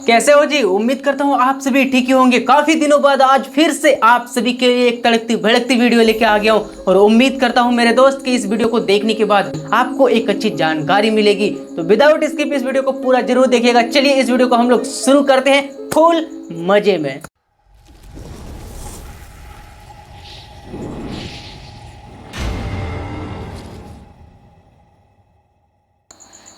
कैसे हो जी। उम्मीद करता हूँ आप सभी ठीक ही होंगे। काफी दिनों बाद आज फिर से आप सभी के लिए एक तड़कती भड़कती वीडियो लेके आ गया हूँ और उम्मीद करता हूँ मेरे दोस्त कि इस वीडियो को देखने के बाद आपको एक अच्छी जानकारी मिलेगी। तो विदाउट स्किप इस वीडियो को पूरा जरूर देखिएगा। चलिए इस वीडियो को हम लोग शुरू करते हैं फुल मजे में।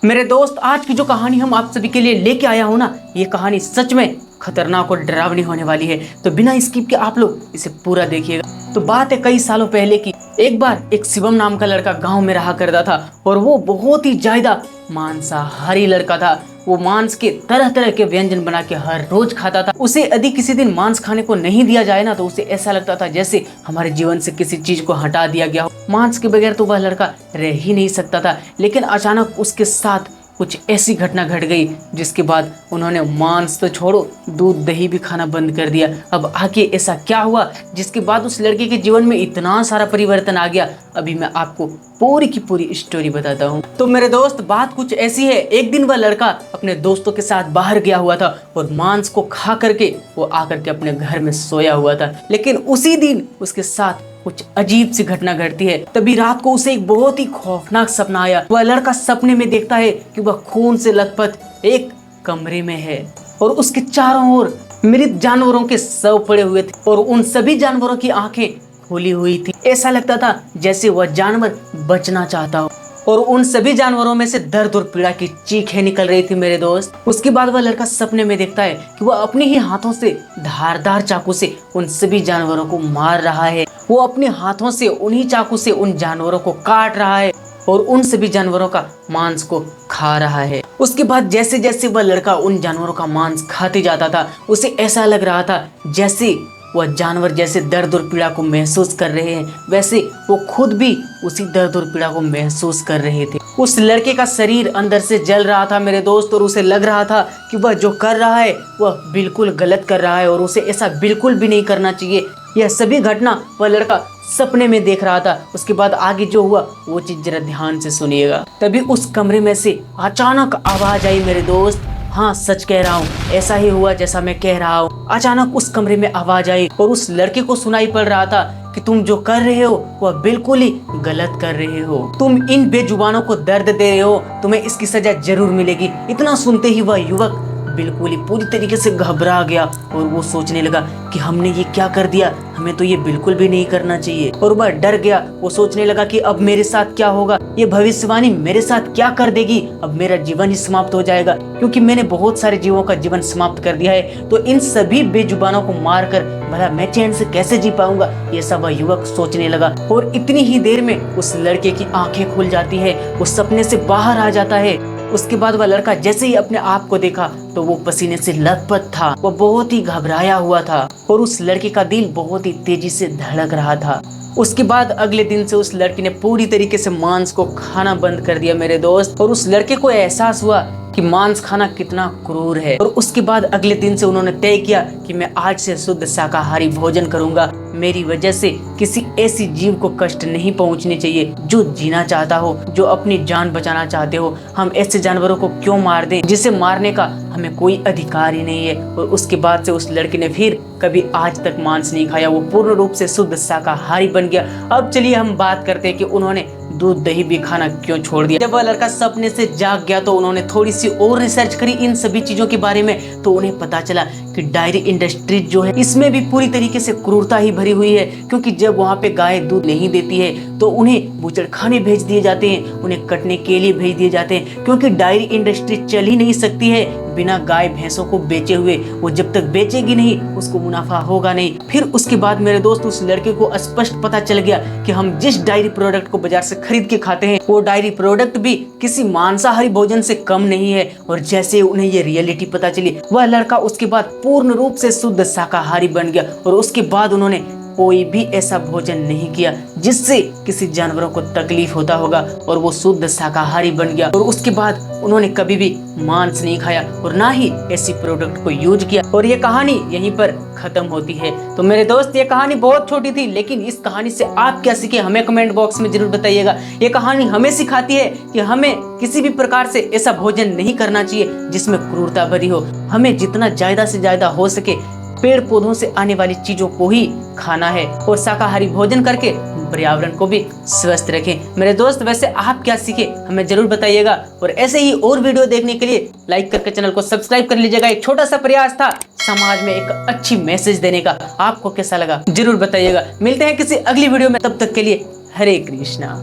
मेरे दोस्त आज की जो कहानी हम आप सभी के लिए लेके आया हूं ना, ये कहानी सच में खतरनाक और डरावनी होने वाली है। तो बिना स्किप के आप लोग इसे पूरा देखिएगा। तो बात है कई सालों पहले की। एक बार एक शिवम नाम का लड़का गांव में रहा करता था और वो बहुत ही ज्यादा मांसाहारी लड़का था। वो मांस के तरह तरह के व्यंजन बना के हर रोज खाता था। उसे यदि किसी दिन मांस खाने को नहीं दिया जाए ना, तो उसे ऐसा लगता था जैसे हमारे जीवन से किसी चीज को हटा दिया गया हो। मांस के बगैर तो वह लड़का रह ही नहीं सकता था। लेकिन अचानक उसके साथ कुछ ऐसी घटना घट गई जिसके बाद उन्होंने मांस तो छोड़ो, दूध दही भी खाना बंद कर दिया। अब आगे ऐसा क्या हुआ जिसके बाद उस लड़के के जीवन में इतना सारा परिवर्तन आ गया, अभी मैं आपको पूरी की पूरी स्टोरी बताता हूँ। तो मेरे दोस्त बात कुछ ऐसी है। एक दिन वह लड़का अपने दोस्तों के साथ बाहर गया हुआ था और मांस को खा करके वो आकर के अपने घर में सोया हुआ था। लेकिन उसी दिन उसके साथ कुछ अजीब सी घटना घटती है। तभी रात को उसे एक बहुत ही खौफनाक सपना आया। वह लड़का सपने में देखता है कि वह खून से लथपथ एक कमरे में है और उसके चारों ओर मृत जानवरों के शव पड़े हुए थे और उन सभी जानवरों की आंखें खुली हुई थी। ऐसा लगता था जैसे वह जानवर बचना चाहता हो और उन सभी जानवरों में से दर्द और पीड़ा की चीखें निकल रही थी मेरे दोस्त। उसके बाद वह लड़का सपने में देखता है कि वह अपने ही हाथों से धारदार चाकू से उन सभी जानवरों को मार रहा है। वो अपने हाथों से उन्हीं चाकू से उन जानवरों को काट रहा है और उन सभी जानवरों का मांस को खा रहा है। उसके बाद जैसे जैसे वह लड़का उन जानवरों का मांस खाते जाता था, उसे ऐसा लग रहा था जैसे वह जानवर जैसे दर्द और पीड़ा को महसूस कर रहे हैं, वैसे वो खुद भी उसी दर्द और पीड़ा को महसूस कर रहे थे। उस लड़के का शरीर अंदर से जल रहा था मेरे दोस्त और उसे लग रहा था कि वह जो कर रहा है वह बिल्कुल गलत कर रहा है और उसे ऐसा बिल्कुल भी नहीं करना चाहिए। यह सभी घटना वह लड़का सपने में देख रहा था। उसके बाद आगे जो हुआ वो चीज जरा ध्यान से सुनिएगा। तभी उस कमरे में से अचानक आवाज आई मेरे दोस्त। हाँ, सच कह रहा हूँ, ऐसा ही हुआ जैसा मैं कह रहा हूँ। अचानक उस कमरे में आवाज आई और उस लड़के को सुनाई पड़ रहा था कि तुम जो कर रहे हो वह बिल्कुल ही गलत कर रहे हो। तुम इन बेजुबानों को दर्द दे रहे हो, तुम्हें इसकी सजा जरूर मिलेगी। इतना सुनते ही वह युवक बिल्कुल ही पूरी तरीके से घबरा गया और वो सोचने लगा कि हमने ये क्या कर दिया, हमें तो ये बिल्कुल भी नहीं करना चाहिए। और वह डर गया। वो सोचने लगा कि अब मेरे साथ क्या होगा, ये भविष्यवाणी मेरे साथ क्या कर देगी, अब मेरा जीवन ही समाप्त हो जाएगा क्योंकि मैंने बहुत सारे जीवों का जीवन समाप्त कर दिया है। तो इन सभी बेजुबानों को मारकर भला मैं चैन से कैसे जी पाऊंगा, ये सब वह युवक सोचने लगा। और इतनी ही देर में उस लड़के की आंखें खुल जाती है, वो सपने से बाहर आ जाता है। उसके बाद वह लड़का जैसे ही अपने आप को देखा तो वो पसीने से लथपथ था। वो बहुत ही घबराया हुआ था और उस लड़के का दिल बहुत ही तेजी से धड़क रहा था। उसके बाद अगले दिन से उस लड़के ने पूरी तरीके से मांस को खाना बंद कर दिया मेरे दोस्त। और उस लड़के को एहसास हुआ कि मांस खाना कितना क्रूर है। और उसके बाद अगले दिन से उन्होंने तय किया कि मैं आज से शुद्ध शाकाहारी भोजन करूंगा। मेरी वजह से किसी ऐसी जीव को कष्ट नहीं पहुंचनी चाहिए जो जीना चाहता हो, जो अपनी जान बचाना चाहते हो। हम ऐसे जानवरों को क्यों मार दें जिसे मारने का हमें कोई अधिकार ही नहीं है। और उसके बाद से उस लड़के ने फिर कभी आज तक मांस नहीं खाया। वो पूर्ण रूप से शुद्ध शाकाहारी बन गया। अब चलिए हम बात करते हैं कि उन्होंने दूध दही भी खाना क्यों छोड़ दिया। जब वह लड़का सपने से जाग गया तो उन्होंने थोड़ी सी और रिसर्च करी इन सभी चीजों के बारे में। तो उन्हें पता चला कि डायरी इंडस्ट्री जो है इसमें भी पूरी तरीके से क्रूरता ही भरी हुई है। क्योंकि जब वहाँ पे गाय दूध नहीं देती है तो उन्हें बूचड़खाने भेज दिए जाते हैं, उन्हें कटने के लिए भेज दिए जाते हैं। क्योंकि डायरी इंडस्ट्री चल ही नहीं सकती है बिना गाय भैंसों को बेचे हुए। वो जब तक बेचेगी नहीं उसको मुनाफा होगा नहीं। फिर उसके बाद मेरे दोस्त उस लड़के को स्पष्ट पता चल गया कि हम जिस डायरी प्रोडक्ट को बाजार से खरीद के खाते हैं वो डायरी प्रोडक्ट भी किसी मांसाहारी भोजन से कम नहीं है। और जैसे उन्हें ये रियलिटी पता चली, वह लड़का उसके बाद पूर्ण रूप से शुद्ध शाकाहारी बन गया। और उसके बाद उन्होंने कोई भी ऐसा भोजन नहीं किया जिससे किसी जानवरों को तकलीफ होता होगा और वो शुद्ध शाकाहारी बन गया। और उसके बाद उन्होंने कभी भी मांस नहीं खाया और ना ही ऐसी प्रोडक्ट को यूज किया। और ये कहानी यहीं पर खत्म होती है। तो मेरे दोस्त, ये कहानी बहुत छोटी थी, लेकिन इस कहानी से आप क्या सीखे हमें कमेंट बॉक्स में जरूर बताइएगा। ये कहानी हमें सिखाती है कि हमें किसी भी प्रकार से ऐसा भोजन नहीं करना चाहिए जिसमें क्रूरता भरी हो। हमें जितना ज्यादा से ज्यादा हो सके पेड़ पौधों से आने वाली चीजों को ही खाना है और शाकाहारी भोजन करके पर्यावरण को भी स्वस्थ रखें। मेरे दोस्त, वैसे आप क्या सीखे हमें जरूर बताइएगा। और ऐसे ही और वीडियो देखने के लिए लाइक करके चैनल को सब्सक्राइब कर लीजिएगा। एक छोटा सा प्रयास था समाज में एक अच्छी मैसेज देने का। आपको कैसा लगा जरूर बताइएगा। मिलते हैं किसी अगली वीडियो में, तब तक के लिए हरे कृष्णा।